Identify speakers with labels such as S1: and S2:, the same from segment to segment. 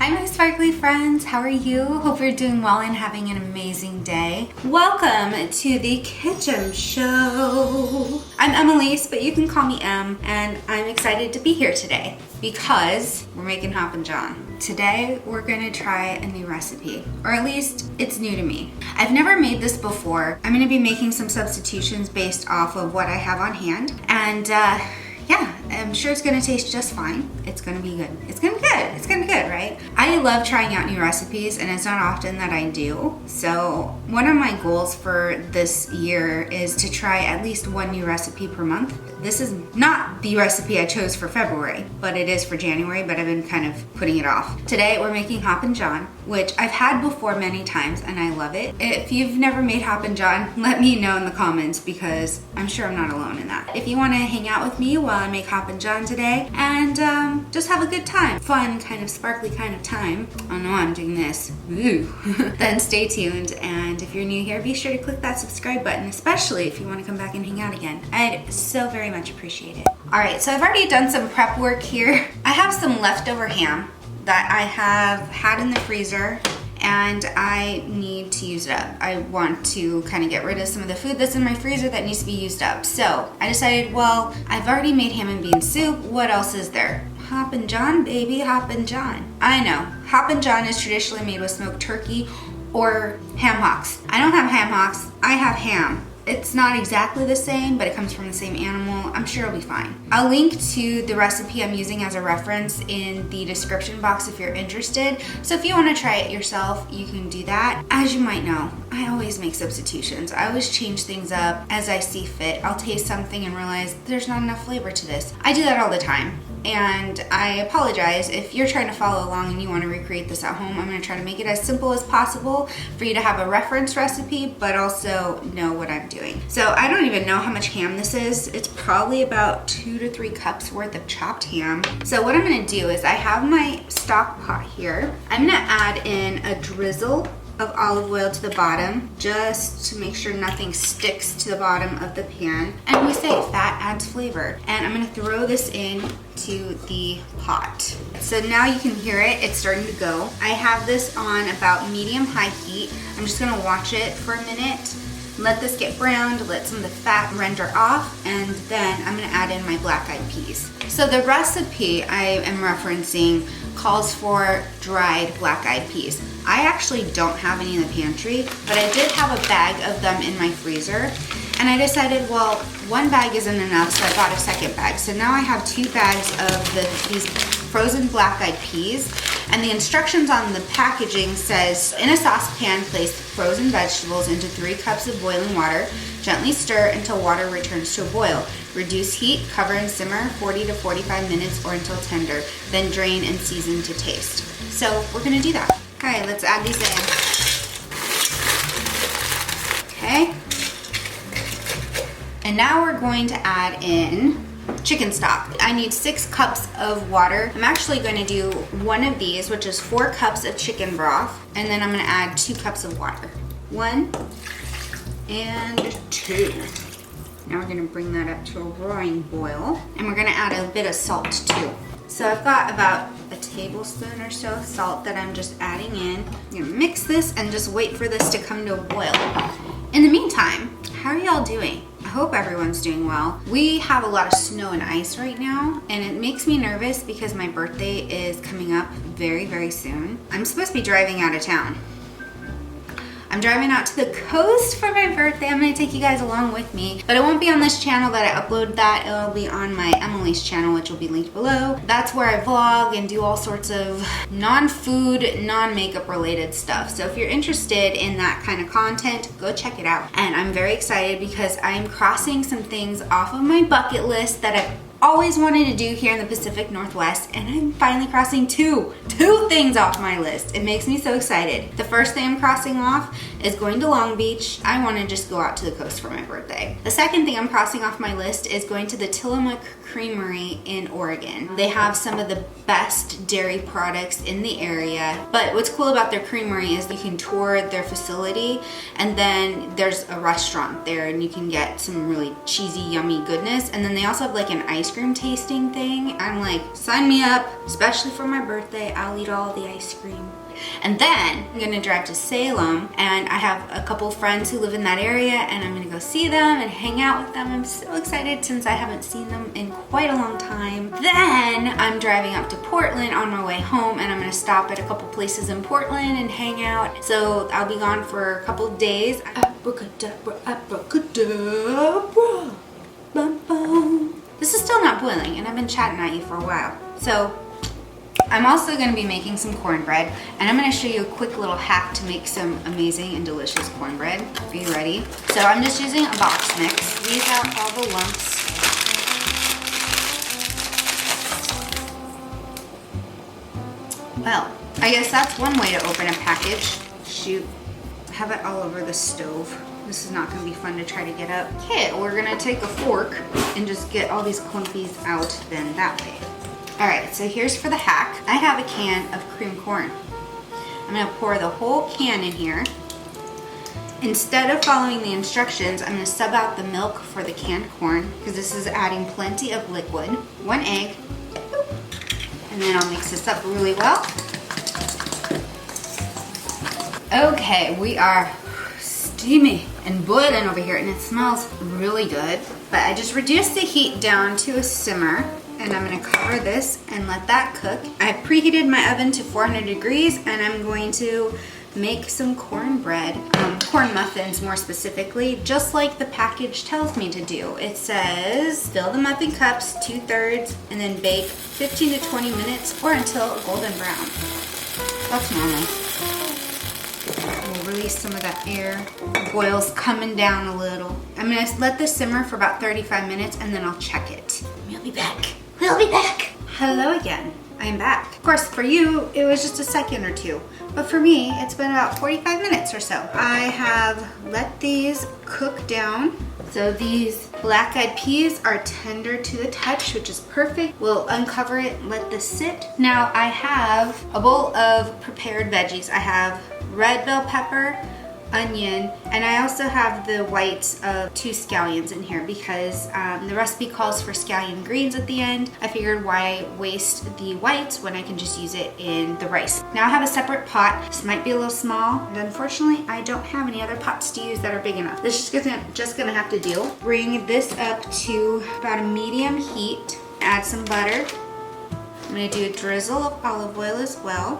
S1: Hi my sparkly friends, how are you? Hope you're doing well and having an amazing day. Welcome to the Kitch-Em Show. I'm Emily's, but you can call me Em, and I'm excited to be here today because we're making Hoppin John. Today we're gonna try a new recipe, or at least it's new to me. I've never made this before. I'm gonna be making some substitutions based off of what I have on hand, and yeah, I'm sure it's gonna taste just fine. It's gonna be good. It's gonna be good. It's gonna be good, right? I love trying out new recipes, and it's not often that I do. So one of my goals for this year is to try at least one new recipe per month. This is not the recipe I chose for February, but it is for January, but I've been kind of putting it off. Today we're making Hoppin John, which I've had before many times and I love it. If you've never made Hoppin John, let me know in the comments because I'm sure I'm not alone in that. If you want to hang out with me while I make Hoppin John today and just have a good time, fun, kind of sparkly kind of time. Oh no, I'm doing this. Ooh. Then stay tuned, and if you're new here, be sure to click that subscribe button, especially if you want to come back and hang out again. I'd so very much appreciate it. All right, so I've already done some prep work here. I have some leftover ham that I have had in the freezer and I need to use it up. I want to kind of get rid of some of the food that's in my freezer that needs to be used up. So I decided, well, I've already made ham and bean soup. What else is there? Hoppin John, baby, Hoppin John. I know, Hoppin John is traditionally made with smoked turkey or ham hocks. I don't have ham hocks, I have ham. It's not exactly the same, but it comes from the same animal. I'm sure it'll be fine. I'll link to the recipe I'm using as a reference in the description box if you're interested. So if you want to try it yourself, you can do that. As you might know, I always make substitutions. I always change things up as I see fit. I'll taste something and realize there's not enough flavor to this. I do that all the time. And I apologize if you're trying to follow along and you want to recreate this at home. I'm going to try to make it as simple as possible for you to have a reference recipe, but also know what I'm doing. So I don't even know how much ham this is. It's probably about 2 to 3 cups worth of chopped ham. So what I'm going to do is I have my stock pot here. I'm going to add in a drizzle of olive oil to the bottom just to make sure nothing sticks to the bottom of the pan. And we say fat adds flavor. And I'm gonna throw this in to the pot. So now you can hear it, it's starting to go. I have this on about medium-high heat. I'm just gonna watch it for a minute. Let this get browned, let some of the fat render off, and then I'm gonna add in my black-eyed peas. So the recipe I am referencing calls for dried black-eyed peas. I actually don't have any in the pantry, but I did have a bag of them in my freezer, and I decided, well, one bag isn't enough, so I bought a second bag. So now I have 2 bags of these frozen black-eyed peas, and the instructions on the packaging says, in a saucepan, place frozen vegetables into 3 cups of boiling water. Gently stir until water returns to a boil. Reduce heat, cover and simmer 40 to 45 minutes or until tender. Then drain and season to taste. So we're gonna do that. Okay, let's add these in. Okay. And now we're going to add in chicken stock. I need 6 cups of water. I'm actually going to do one of these, which is 4 cups of chicken broth, and then I'm going to add 2 cups of water. 1 and 2. Now we're going to bring that up to a roaring boil, and we're going to add a bit of salt too. So I've got about a tablespoon or so of salt that I'm just adding in. I'm going to mix this and just wait for this to come to a boil. In the meantime, how are y'all doing? I hope everyone's doing well. We have a lot of snow and ice right now, and it makes me nervous because my birthday is coming up very, very soon. I'm supposed to be driving out of town. I'm driving out to the coast for my birthday. I'm gonna take you guys along with me, but it won't be on this channel that I upload that. It'll be on my Emily's channel, which will be linked below. That's where I vlog and do all sorts of non-food, non-makeup related stuff. So if you're interested in that kind of content, go check it out. And I'm very excited because I'm crossing some things off of my bucket list that I've always wanted to do here in the Pacific Northwest, and I'm finally crossing two things off my list. It makes me so excited. The first thing I'm crossing off is going to Long Beach. I want to just go out to the coast for my birthday. The second thing I'm crossing off my list is going to the Tillamook Creamery in Oregon. They have some of the best dairy products in the area, but what's cool about their creamery is you can tour their facility, and then there's a restaurant there and you can get some really cheesy, yummy goodness. And then they also have like an ice cream tasting thing. I'm like, sign me up, especially for my birthday. I'll eat all all the ice cream. And then I'm gonna drive to Salem, and I have a couple friends who live in that area, and I'm gonna go see them and hang out with them. I'm so excited since I haven't seen them in quite a long time. Then I'm driving up to Portland on my way home, and I'm gonna stop at a couple places in Portland and hang out. So I'll be gone for a couple of days. Abracadabra, abracadabra, bum, bum. This is still not boiling, and I've been chatting at you for a while. So I'm also going to be making some cornbread, and I'm going to show you a quick little hack to make some amazing and delicious cornbread. Are you ready? So I'm just using a box mix. Squeeze out all the lumps. Well, I guess that's one way to open a package. Shoot, have it all over the stove. This is not going to be fun to try to get up. Okay, we're going to take a fork and just get all these clumpies out then that way. Alright, so here's for the hack. I have a can of cream corn. I'm going to pour the whole can in here. Instead of following the instructions, I'm going to sub out the milk for the canned corn because this is adding plenty of liquid. 1 egg. And then I'll mix this up really well. Okay, we are steamy and boiling over here, and it smells really good. But I just reduced the heat down to a simmer, and I'm gonna cover this and let that cook. I preheated my oven to 400 degrees, and I'm going to make some cornbread, corn muffins more specifically, just like the package tells me to do. It says fill the muffin cups 2/3 and then bake 15 to 20 minutes or until a golden brown. That's normal. We'll release some of that air. The boil's coming down a little. I'm gonna let this simmer for about 35 minutes and then I'll check it. We'll be back. We'll be back. Hello again. I'm back. Of course, for you, it was just a second or two. But for me, it's been about 45 minutes or so. I have let these cook down. So these black-eyed peas are tender to the touch, which is perfect. We'll uncover it and let this sit. Now I have a bowl of prepared veggies. I have red bell pepper, onion, and I also have the whites of 2 scallions in here because the recipe calls for scallion greens at the end. I figured why waste the whites when I can just use it in the rice. Now I have a separate pot. This might be a little small, and unfortunately I don't have any other pots to use that are big enough. This is just gonna have to do. Bring this up to about a medium heat. Add some butter. I'm gonna do a drizzle of olive oil as well.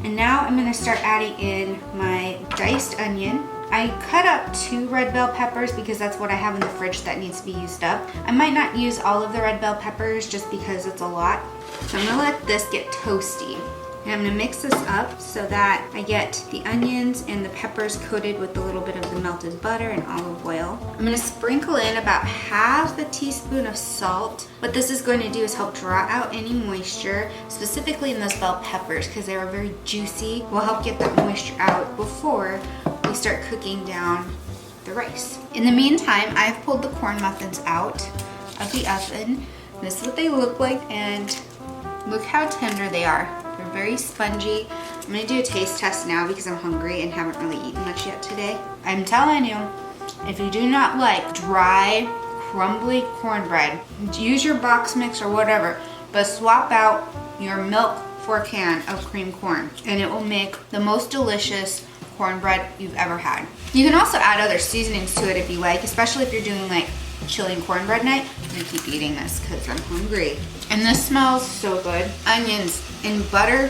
S1: And now I'm gonna start adding in my diced onion. I cut up 2 red bell peppers because that's what I have in the fridge that needs to be used up. I might not use all of the red bell peppers just because it's a lot. So I'm gonna let this get toasty. And I'm gonna mix this up so that I get the onions and the peppers coated with a little bit of the melted butter and olive oil. I'm gonna sprinkle in about half a teaspoon of salt. What this is going to do is help draw out any moisture, specifically in those bell peppers because they are very juicy. Will help get that moisture out before we start cooking down the rice. In the meantime, I've pulled the corn muffins out of the oven. This is what they look like, and look how tender they are. They're very spongy. I'm gonna do a taste test now because I'm hungry and haven't really eaten much yet today. I'm telling you, if you do not like dry, crumbly cornbread, use your box mix or whatever, but swap out your milk for a can of cream corn, and it will make the most delicious cornbread you've ever had. You can also add other seasonings to it if you like, especially if you're doing like chili and cornbread night. I'm gonna keep eating this because I'm hungry. And this smells so good. Onions and butter.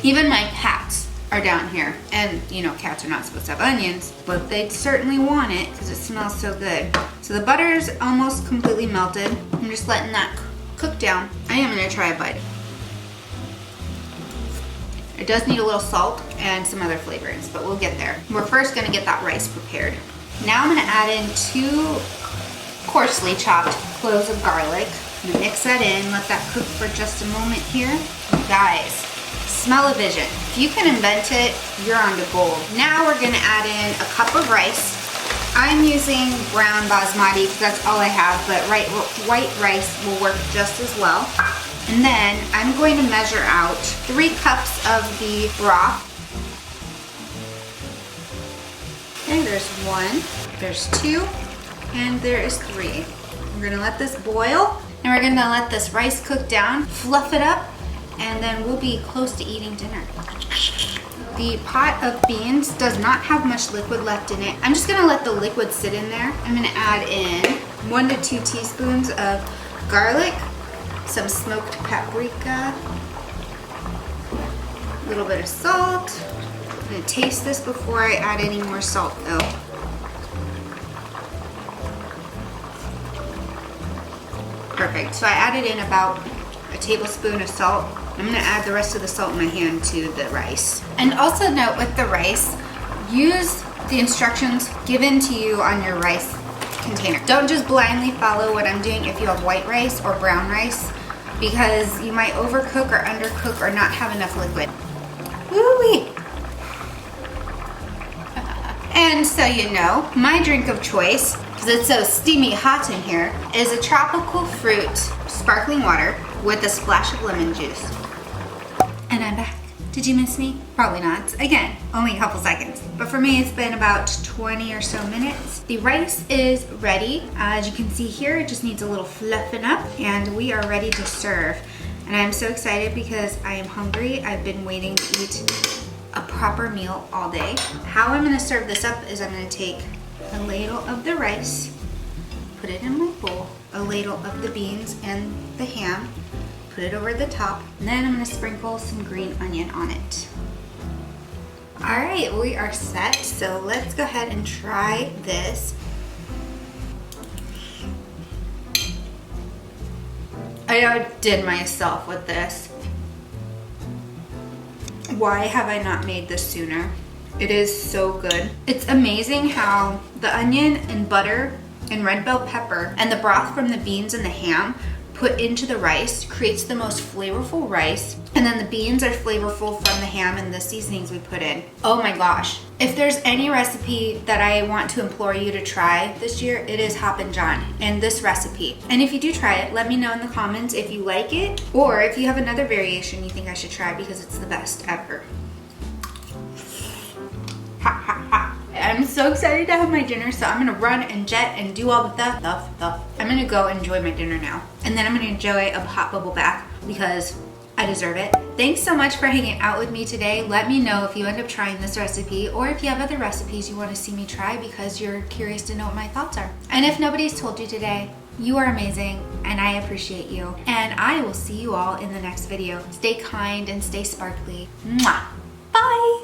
S1: Even my cats are down here. And you know, cats are not supposed to have onions, but they certainly want it because it smells so good. So the butter is almost completely melted. I'm just letting that cook down. I am gonna try a bite. It does need a little salt and some other flavorings, but we'll get there. We're first gonna get that rice prepared. Now I'm gonna add in 2 coarsely chopped cloves of garlic. I'm gonna mix that in, let that cook for just a moment here. Guys, smell-o-vision. If you can invent it, you're on to gold. Now we're gonna add in a cup of rice. I'm using brown basmati because that's all I have, but white rice will work just as well. And then I'm going to measure out 3 cups of the broth. Okay, there's 1, there's 2, and there is 3. We're gonna let this boil, and we're gonna let this rice cook down, fluff it up, and then we'll be close to eating dinner. The pot of beans does not have much liquid left in it. I'm just gonna let the liquid sit in there. I'm gonna add in 1 to 2 teaspoons of garlic, some smoked paprika, a little bit of salt. I'm gonna taste this before I add any more salt though. Perfect, so I added in about a tablespoon of salt. I'm gonna add the rest of the salt in my hand to the rice. And also note with the rice, use the instructions given to you on your rice container. Don't just blindly follow what I'm doing if you have white rice or brown rice, because you might overcook or undercook or not have enough liquid. Woo-wee. And so you know, my drink of choice, because it's so steamy hot in here, is a tropical fruit sparkling water with a splash of lemon juice. And I'm back. Did you miss me? Probably not. Again, only a couple seconds. But for me, it's been about 20 or so minutes. The rice is ready. As you can see here, it just needs a little fluffing up, and we are ready to serve. And I'm so excited because I am hungry. I've been waiting to eat a proper meal all day. How I'm gonna serve this up is I'm gonna take a ladle of the rice, put it in my bowl, a ladle of the beans and the ham, put it over the top, and then I'm gonna sprinkle some green onion on it. All right, we are set, so let's go ahead and try this. I outdid myself with this. Why have I not made this sooner? It is so good. It's amazing how the onion and butter and red bell pepper and the broth from the beans and the ham put into the rice creates the most flavorful rice, and then the beans are flavorful from the ham and the seasonings we put in. Oh my gosh. If there's any recipe that I want to implore you to try this year, it is Hoppin John and this recipe. And if you do try it, let me know in the comments if you like it, or if you have another variation you think I should try, because it's the best ever. Ha ha ha. I'm so excited to have my dinner, so I'm gonna run and jet and do all the stuff. I'm gonna go enjoy my dinner now. And then I'm gonna enjoy a hot bubble bath because I deserve it. Thanks so much for hanging out with me today. Let me know if you end up trying this recipe, or if you have other recipes you wanna see me try because you're curious to know what my thoughts are. And if nobody's told you today, you are amazing and I appreciate you. And I will see you all in the next video. Stay kind and stay sparkly. Mwah. Bye.